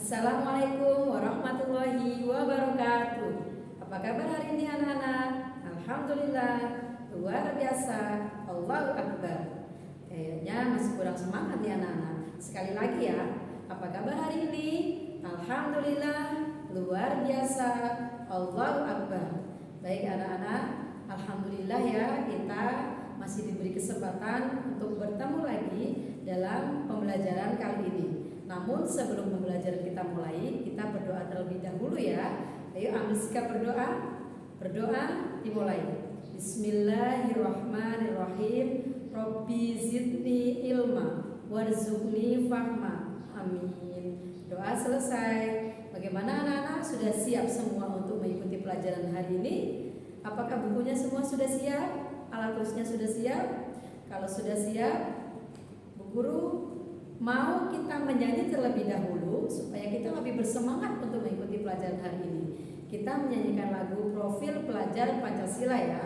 Assalamualaikum warahmatullahi wabarakatuh. Apa kabar hari ini anak-anak? Alhamdulillah, luar biasa. Allahu Akbar. Kayaknya masih kurang semangat ya anak-anak. Sekali lagi ya, apa kabar hari ini? Alhamdulillah, luar biasa. Allahu Akbar. Baik anak-anak, alhamdulillah ya, kita masih diberi kesempatan untuk bertemu lagi dalam pembelajaran kali ini. Namun sebelum pembelajaran kita mulai, kita berdoa terlebih dahulu ya. Ayo ambil sikap berdoa. Berdoa dimulai. Bismillahirrahmanirrahim. Rabbi zidni ilma warzuqni fahma. Amin. Doa selesai. Bagaimana anak-anak? Sudah siap semua untuk mengikuti pelajaran hari ini? Apakah bukunya semua sudah siap? Alat tulisnya sudah siap? Kalau sudah siap, Bu Guru mau kita menyanyi terlebih dahulu supaya kita lebih bersemangat untuk mengikuti pelajaran hari ini. Kita menyanyikan lagu Profil Pelajar Pancasila ya.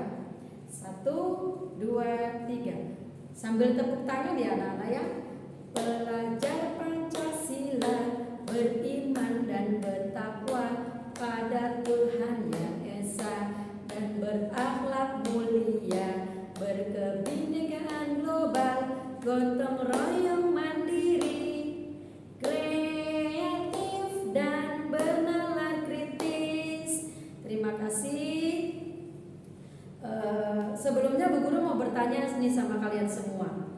1, 2, 3. Sambil tepuk tangan ya anak-anak ya. Pelajar Pancasila beriman dan bertakwa pada Tuhan Yang Esa dan berakhlak mulia, berkebinekaan global, gotong royong mandiri, kreatif dan bernalar kritis. Terima kasih. Sebelumnya Bu Guru mau bertanya nih sama kalian semua.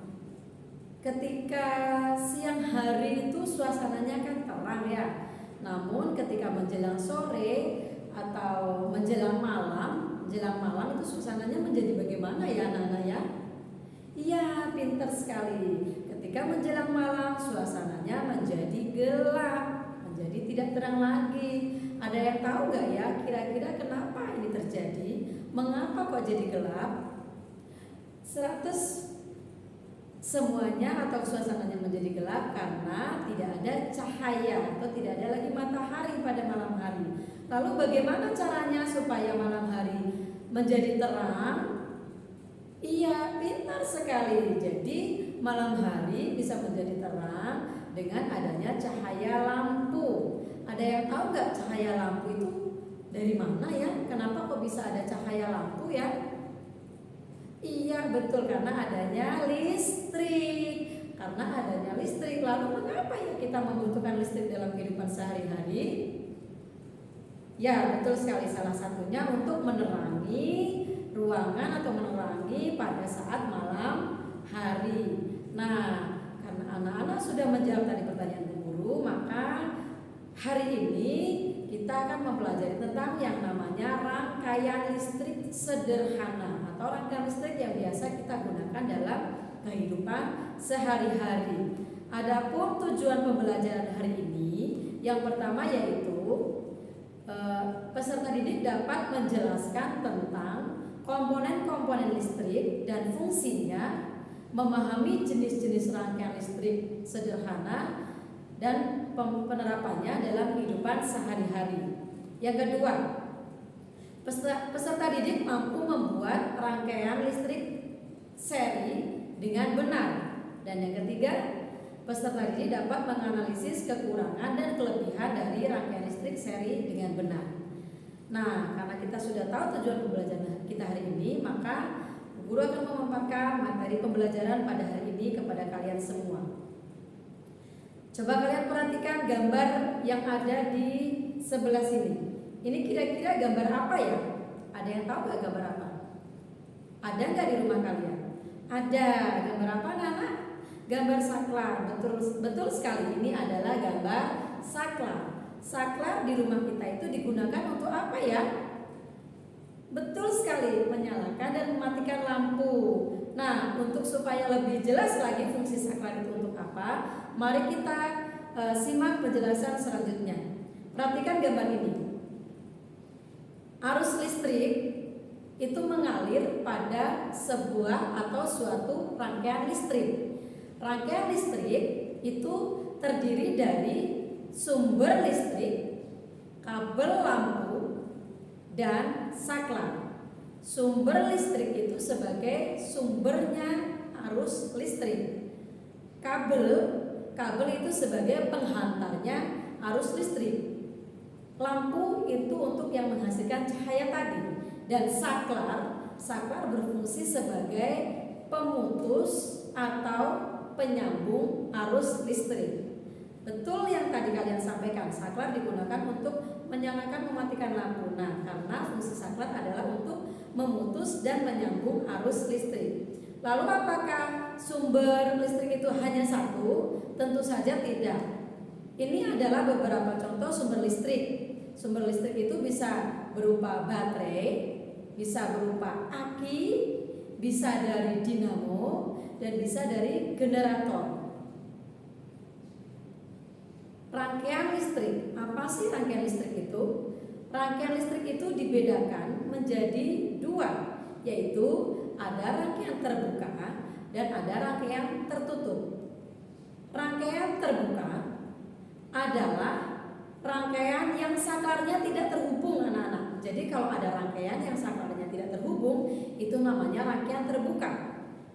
Ketika siang hari itu suasananya kan terang ya. Namun ketika menjelang sore atau menjelang malam itu suasananya menjadi bagaimana ya anak-anak ya? Iya, pintar sekali. Ketika menjelang malam suasananya menjadi gelap, menjadi tidak terang lagi. Ada yang tahu nggak ya kira-kira kenapa ini terjadi? Mengapa kok jadi gelap? 100 semuanya atau suasananya menjadi gelap karena tidak ada cahaya atau tidak ada lagi matahari pada malam hari. Lalu bagaimana caranya supaya malam hari menjadi terang? Iya, pintar sekali. Jadi malam hari bisa menjadi terang dengan adanya cahaya lampu. Ada yang tahu nggak cahaya lampu itu dari mana ya? Kenapa kok bisa ada cahaya lampu ya? Iya betul, karena adanya listrik. Karena adanya listrik. Lalu mengapa ya kita membutuhkan listrik dalam kehidupan sehari-hari? Ya betul sekali, salah satunya untuk menerangi ruangan atau menerangi pada saat malam hari. Nah, karena anak-anak sudah menjawab tadi pertanyaan Bu Guru, maka hari ini kita akan mempelajari tentang yang namanya rangkaian listrik sederhana atau rangkaian listrik yang biasa kita gunakan dalam kehidupan sehari-hari. Adapun tujuan pembelajaran hari ini, yang pertama yaitu peserta didik dapat menjelaskan tentang komponen-komponen listrik dan fungsinya, memahami jenis-jenis rangkaian listrik sederhana dan penerapannya dalam kehidupan sehari-hari. Yang kedua, peserta didik mampu membuat rangkaian listrik seri dengan benar. Dan yang ketiga, peserta didik dapat menganalisis kekurangan dan kelebihan dari rangkaian listrik seri dengan benar. Nah, karena kita sudah tahu tujuan pembelajaran kita hari ini, maka guru akan memaparkan materi pembelajaran pada hari ini kepada kalian semua. Coba kalian perhatikan gambar yang ada di sebelah sini. Ini kira-kira gambar apa ya? Ada yang tahu nggak gambar apa? Ada nggak di rumah kalian? Ada. Gambar apa anak-anak? Gambar saklar. Betul sekali. Ini adalah gambar saklar. Saklar di rumah kita itu digunakan untuk apa ya? Betul sekali, menyalakan dan mematikan lampu. Nah, untuk supaya lebih jelas lagi fungsi saklar itu untuk apa, mari kita simak penjelasan selanjutnya. Perhatikan gambar ini. Arus listrik itu mengalir pada sebuah atau suatu rangkaian listrik. Rangkaian listrik itu terdiri dari sumber listrik, kabel lampu, dan saklar. Sumber listrik itu sebagai sumbernya arus listrik. Kabel itu sebagai penghantarnya arus listrik. Lampu itu untuk yang menghasilkan cahaya tadi, dan saklar berfungsi sebagai pemutus atau penyambung arus listrik. Betul yang tadi kalian sampaikan, saklar digunakan untuk menyalakan mematikan lampu. Nah, karena fungsi saklar adalah untuk memutus dan menyambung arus listrik. Lalu apakah sumber listrik itu hanya satu? Tentu saja tidak. Ini adalah beberapa contoh sumber listrik. Sumber listrik itu bisa berupa baterai, bisa berupa aki, bisa dari dinamo, dan bisa dari generator. Rangkaian listrik, apa sih rangkaian listrik itu? Rangkaian listrik itu dibedakan menjadi dua, yaitu ada rangkaian terbuka dan ada rangkaian tertutup. Rangkaian terbuka adalah rangkaian yang saklarnya tidak terhubung, anak-anak. Jadi kalau ada rangkaian yang saklarnya tidak terhubung, itu namanya rangkaian terbuka.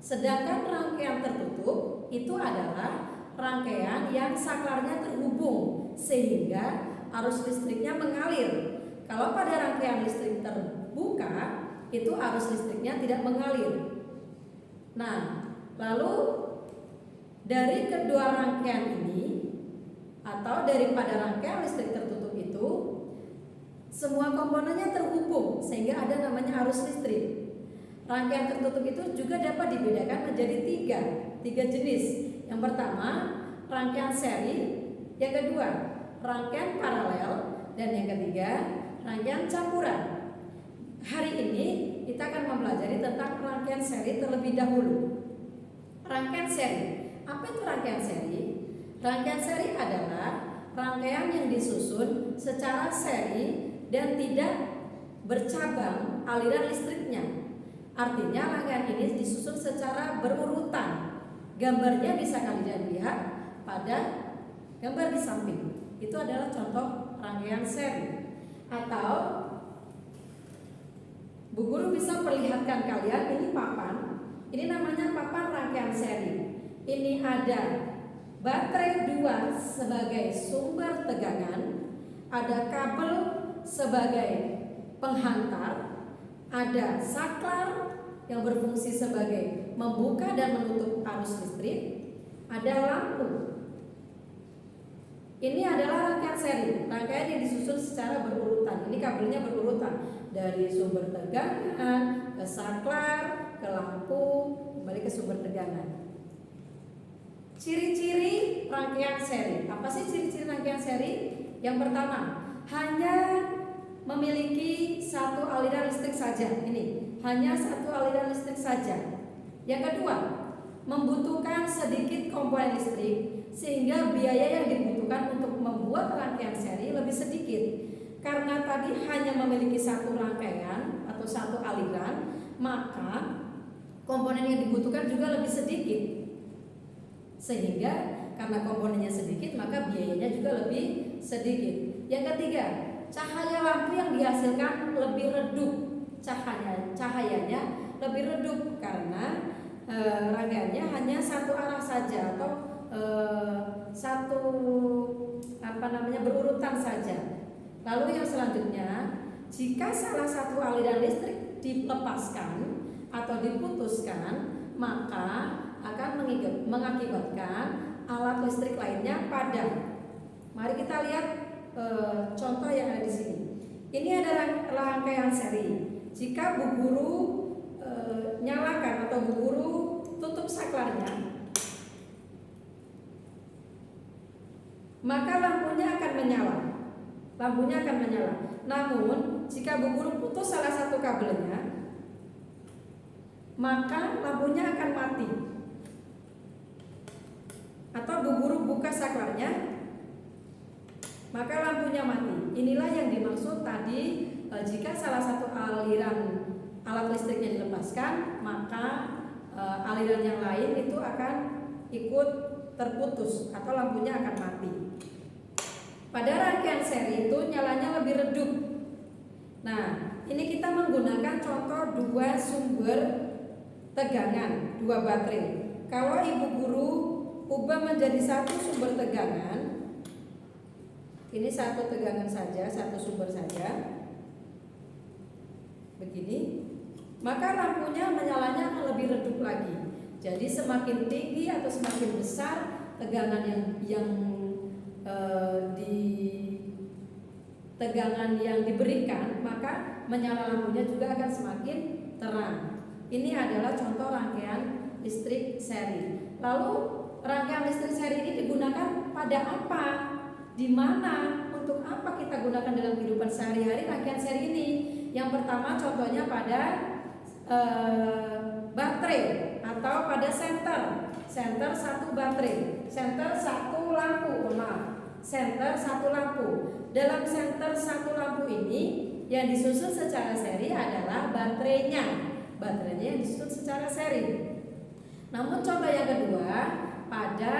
Sedangkan rangkaian tertutup itu adalah rangkaian yang saklarnya terhubung sehingga arus listriknya mengalir. Kalau pada rangkaian listrik terbuka, itu arus listriknya tidak mengalir. Nah, lalu dari kedua rangkaian ini atau daripada rangkaian listrik tertutup itu, semua komponennya terhubung sehingga ada namanya arus listrik. Rangkaian tertutup itu juga dapat dibedakan menjadi tiga jenis. Yang pertama, rangkaian seri. Yang kedua, rangkaian paralel. Dan yang ketiga, rangkaian campuran. Hari ini kita akan mempelajari tentang rangkaian seri terlebih dahulu. Rangkaian seri. Apa itu rangkaian seri? Rangkaian seri adalah rangkaian yang disusun secara seri dan tidak bercabang aliran listriknya. Artinya rangkaian ini disusun secara berurutan. Gambarnya bisa kalian lihat pada gambar di samping. Itu adalah contoh rangkaian seri. Atau Bu Guru bisa perlihatkan kalian, ini papan. Ini namanya papan rangkaian seri. Ini ada baterai 2 sebagai sumber tegangan, ada kabel sebagai penghantar, ada saklar yang berfungsi sebagai membuka dan menutup arus listrik, ada lampu. Ini adalah rangkaian seri, rangkaian yang disusun secara berurutan. Ini kabelnya berurutan dari sumber tegangan ke saklar, ke lampu, kembali ke sumber tegangan. Ciri-ciri rangkaian seri. Apa sih ciri-ciri rangkaian seri? Yang pertama, hanya memiliki satu aliran listrik saja. Ini, hanya satu aliran listrik saja. Yang kedua, membutuhkan sedikit komponen listrik sehingga biaya yang dibutuhkan untuk membuat rangkaian seri lebih sedikit. Karena tadi hanya memiliki satu rangkaian atau satu aliran, maka komponen yang dibutuhkan juga lebih sedikit. Sehingga karena komponennya sedikit maka biayanya juga lebih sedikit. Yang ketiga, cahaya lampu yang dihasilkan lebih redup. Cahayanya lebih redup karena rangkaiannya hanya satu arah saja atau berurutan saja. Lalu yang selanjutnya, jika salah satu aliran listrik dilepaskan atau diputuskan, maka akan mengakibatkan alat listrik lainnya padam. Mari kita lihat contoh yang ada di sini. Ini adalah rangkaian seri. Jika Bu Guru nyalakan atau Bu Guru tutup saklarnya, maka lampunya akan menyala. Namun jika Bu Guru putus salah satu kabelnya, maka lampunya akan mati. Atau Bu Guru buka saklarnya, maka lampunya mati. Inilah yang dimaksud tadi, jika salah satu aliran alat listriknya dilepaskan, maka aliran yang lain itu akan ikut terputus atau lampunya akan mati. Pada rangkaian seri itu nyalanya lebih redup. Nah, ini kita menggunakan contoh dua sumber tegangan, dua baterai. Kalau Ibu Guru ubah menjadi satu sumber tegangan, Ini satu tegangan saja, satu sumber saja. Begini. Maka lampunya menyalanya akan lebih redup lagi. Jadi semakin tinggi atau semakin besar tegangan tegangan yang diberikan, maka menyala lampunya juga akan semakin terang. Ini adalah contoh rangkaian listrik seri. Lalu rangkaian listrik seri ini digunakan pada apa? Di mana? Untuk apa kita gunakan dalam kehidupan sehari-hari rangkaian seri ini? Yang pertama contohnya pada baterai atau pada senter satu baterai, senter satu lampu, senter satu lampu. Dalam senter satu lampu ini yang disusun secara seri adalah baterainya yang disusun secara seri. Namun contoh yang kedua pada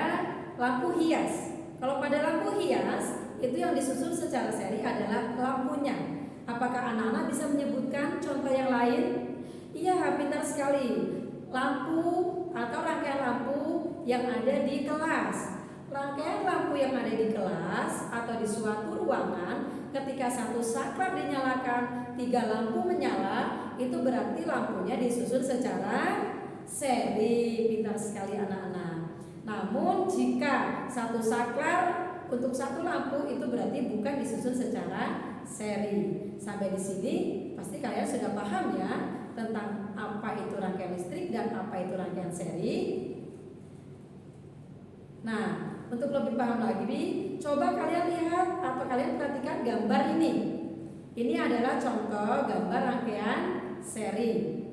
lampu hias. Kalau pada lampu hias itu yang disusun secara seri adalah lampunya. Apakah anak-anak bisa menyebutkan contoh yang lain? Iya, pintar sekali. Lampu atau rangkaian lampu yang ada di kelas. Rangkaian lampu yang ada di kelas atau di suatu ruangan, ketika satu saklar dinyalakan, 3 lampu menyala, itu berarti lampunya disusun secara seri. Pintar sekali anak-anak. Namun jika satu saklar untuk satu lampu itu berarti bukan disusun secara seri. Sampai di sini pasti kalian sudah paham ya tentang apa itu rangkaian listrik dan apa itu rangkaian seri. Nah, untuk lebih paham lagi, coba kalian lihat atau kalian perhatikan gambar ini. Ini adalah contoh gambar rangkaian seri.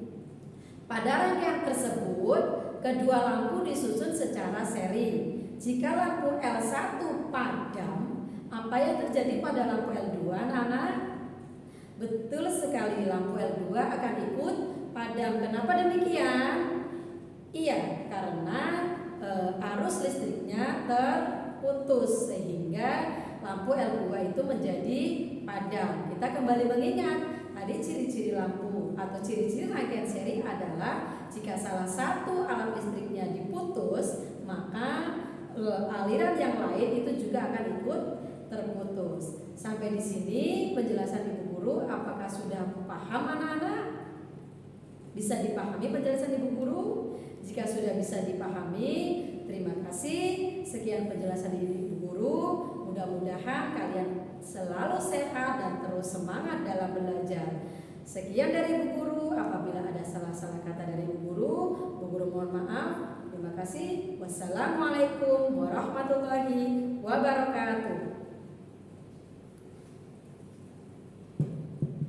Pada rangkaian tersebut, kedua lampu disusun secara seri. Jika lampu L1 padam, apa yang terjadi pada lampu L2, Nana? Betul sekali, lampu L2 akan ikut padam. Kenapa demikian? Iya, karena arus listriknya terputus sehingga lampu L2 itu menjadi padam. Kita kembali mengingat tadi ciri-ciri lampu atau ciri-ciri rangkaian seri adalah jika salah satu alat listriknya diputus, maka aliran yang lain itu juga akan ikut terputus. Sampai di sini penjelasan Ibu Guru, apakah sudah paham anak-anak? Bisa dipahami penjelasan Ibu Guru? Jika sudah bisa dipahami, terima kasih. Sekian penjelasan Ibu Guru. Mudah-mudahan kalian selalu sehat dan terus semangat dalam belajar. Sekian dari Ibu Guru. Apabila ada salah-salah kata dari Ibu Guru mohon maaf. Terima kasih. Wassalamualaikum warahmatullahi wabarakatuh.